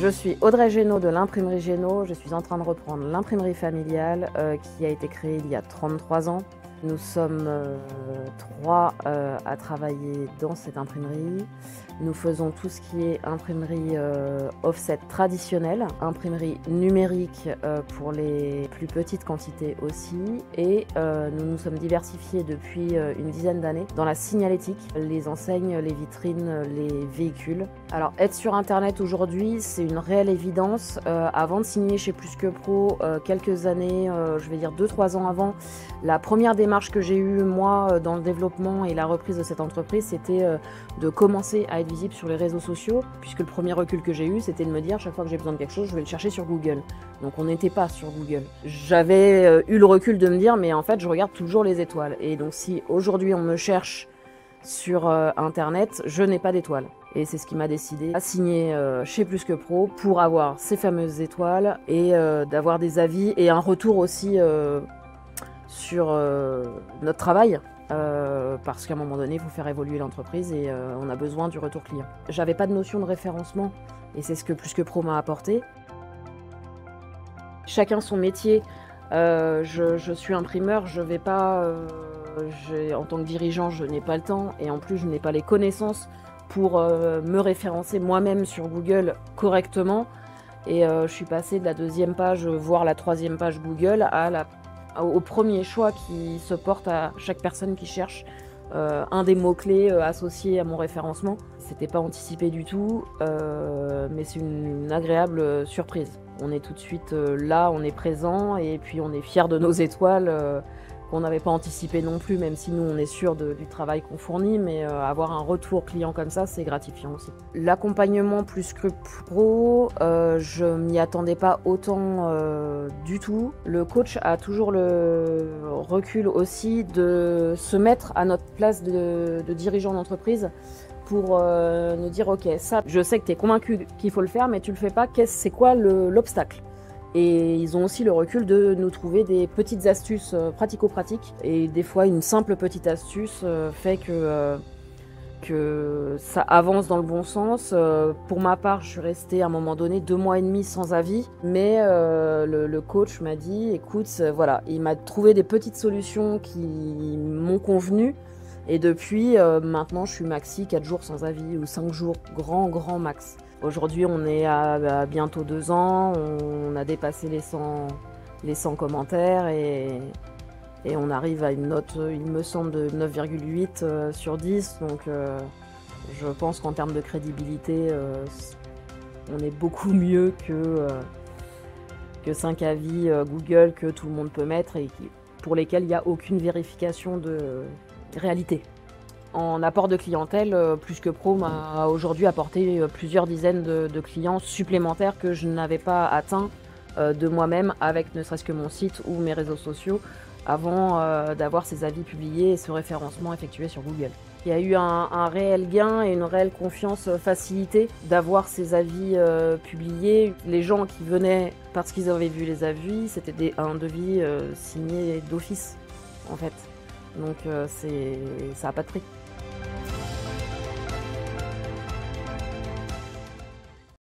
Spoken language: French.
Je suis Audrey Génaud de l'imprimerie Génaud. Je suis en train de reprendre l'imprimerie familiale qui a été créée il y a 33 ans. Nous sommes 3 à travailler dans cette imprimerie. Nous faisons tout ce qui est imprimerie offset traditionnelle, imprimerie numérique pour les plus petites quantités aussi. Et nous nous sommes diversifiés depuis une dizaine d'années dans la signalétique, les enseignes, les vitrines, les véhicules. Alors être sur internet aujourd'hui, c'est une réelle évidence. Avant de signer chez Plus que Pro, quelques années, je vais dire 2-3 ans avant, la première démarche que j'ai eue moi dans le développement et la reprise de cette entreprise, c'était de commencer à être visible sur les réseaux sociaux, puisque le premier recul que j'ai eu, c'était de me dire chaque fois que j'ai besoin de quelque chose, je vais le chercher sur Google. Donc on n'était pas sur Google. J'avais eu le recul de me dire, mais en fait, je regarde toujours les étoiles. Et donc si aujourd'hui on me cherche sur internet, je n'ai pas d'étoiles. Et c'est ce qui m'a décidé à signer chez Plus que Pro pour avoir ces fameuses étoiles et d'avoir des avis et un retour aussi sur notre travail. Parce qu'à un moment donné, il faut faire évoluer l'entreprise et on a besoin du retour client. J'avais pas de notion de référencement et c'est ce que Plus que Pro m'a apporté. Chacun son métier. Je suis imprimeur, je vais pas, en tant que dirigeant, je n'ai pas le temps et en plus je n'ai pas les connaissances pour me référencer moi-même sur Google correctement. Et je suis passée de la 2e page, voire la 3e page Google au premier choix qui se porte à chaque personne qui cherche un des mots-clés associés à mon référencement. C'était pas anticipé du tout, mais c'est une agréable surprise. On est tout de suite là, on est présent et puis on est fiers de nos étoiles qu'on n'avait pas anticipé non plus, même si nous on est sûr du travail qu'on fournit, mais avoir un retour client comme ça, c'est gratifiant aussi. L'accompagnement Plus que Pro, je m'y attendais pas autant du tout. Le coach a toujours le recul aussi de se mettre à notre place de dirigeant d'entreprise pour nous dire ok, ça, je sais que tu es convaincu qu'il faut le faire, mais tu le fais pas, c'est quoi l'obstacle? Et ils ont aussi le recul de nous trouver des petites astuces pratico-pratiques. Et des fois, une simple petite astuce fait que ça avance dans le bon sens. Pour ma part, je suis restée à un moment donné 2 mois et demi sans avis. Mais le coach m'a dit, écoute, voilà, il m'a trouvé des petites solutions qui m'ont convenu. Et depuis, maintenant, je suis maxi 4 jours sans avis ou 5 jours, grand max. Aujourd'hui, on est à bientôt 2 ans, on a dépassé les 100 commentaires et on arrive à une note, il me semble, de 9,8 sur 10. Donc je pense qu'en termes de crédibilité, on est beaucoup mieux que 5 avis Google que tout le monde peut mettre et pour lesquels il n'y a aucune vérification de réalité. En apport de clientèle, Plus que Pro m'a aujourd'hui apporté plusieurs dizaines de clients supplémentaires que je n'avais pas atteints de moi-même avec ne serait-ce que mon site ou mes réseaux sociaux avant d'avoir ces avis publiés et ce référencement effectué sur Google. Il y a eu un réel gain et une réelle confiance facilitée d'avoir ces avis publiés. Les gens qui venaient parce qu'ils avaient vu les avis, c'était un devis signé d'office en fait. Donc ça n'a pas de prix.